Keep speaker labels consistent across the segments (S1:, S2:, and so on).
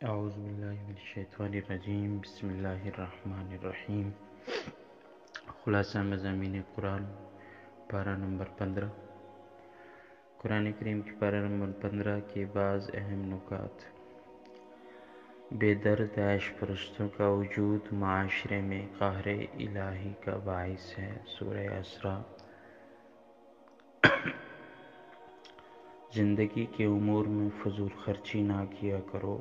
S1: اعوذ باللہ من الشیطان الرجیم، بسم اللہ الرحمن الرحیم۔ خلاصہ مضامین قرآن، پارہ نمبر 15۔ قرآن کریم کی پارہ نمبر 15 کے بعض اہم نکات۔ بے درد عیش پرستوں کا وجود معاشرے میں قہر الہی کا باعث ہے۔ سورہ اسراء۔ زندگی کے امور میں فضول خرچی نہ کیا کرو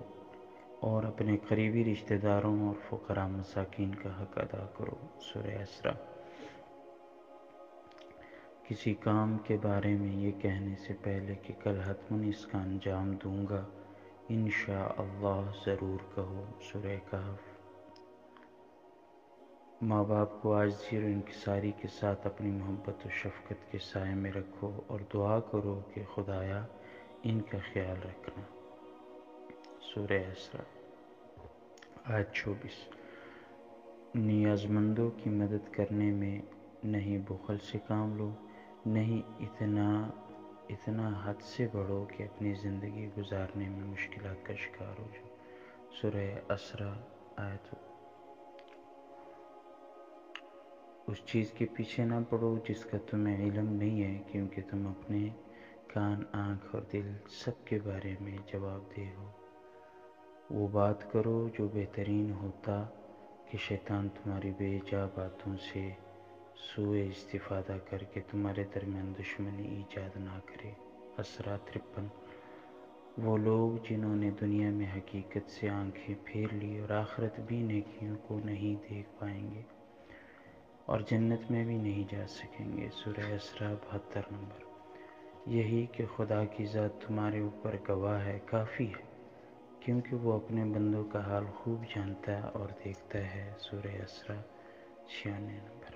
S1: اور اپنے قریبی رشتہ داروں اور فقراء مساکین کا حق ادا کرو۔ سورہ اسراء۔ کسی کام کے بارے میں یہ کہنے سے پہلے کہ کل حتماً اس کا انجام دوں گا، انشاءاللہ ضرور کہو۔ سورہ کہف۔ ماں باپ کو عاجزی اور انکساری کے ساتھ اپنی محبت و شفقت کے سائے میں رکھو اور دعا کرو کہ خدایا ان کا خیال رکھنا۔ سورہ اسراء۔ آیت 24۔ نیازمندوں کی مدد کرنے میں نہیں بخل سے کام لو، نہیں اتنا حد سے بڑھو کہ اپنی زندگی گزارنے میں مشکلات کا شکار ہو جاؤ۔ سورہ اسراء۔ آیت۔ اس چیز کے پیچھے نہ پڑو جس کا تمہیں علم نہیں ہے، کیونکہ تم اپنے کان، آنکھ اور دل سب کے بارے میں جواب دہ ہو۔ وہ بات کرو جو بہترین ہوتا کہ شیطان تمہاری بے جا باتوں سے سوء استفادہ کر کے تمہارے درمیان دشمنی ایجاد نہ کرے۔ اسراء 53۔ وہ لوگ جنہوں نے دنیا میں حقیقت سے آنکھیں پھیر لی اور آخرت بھی نیکیوں کو نہیں دیکھ پائیں گے اور جنت میں بھی نہیں جا سکیں گے۔ سورہ اسراء 72 نمبر۔ یہی کہ خدا کی ذات تمہارے اوپر گواہ ہے، کافی ہے، کیونکہ وہ اپنے بندوں کا حال خوب جانتا اور دیکھتا ہے۔ سورہ اسراء 96 نمبر۔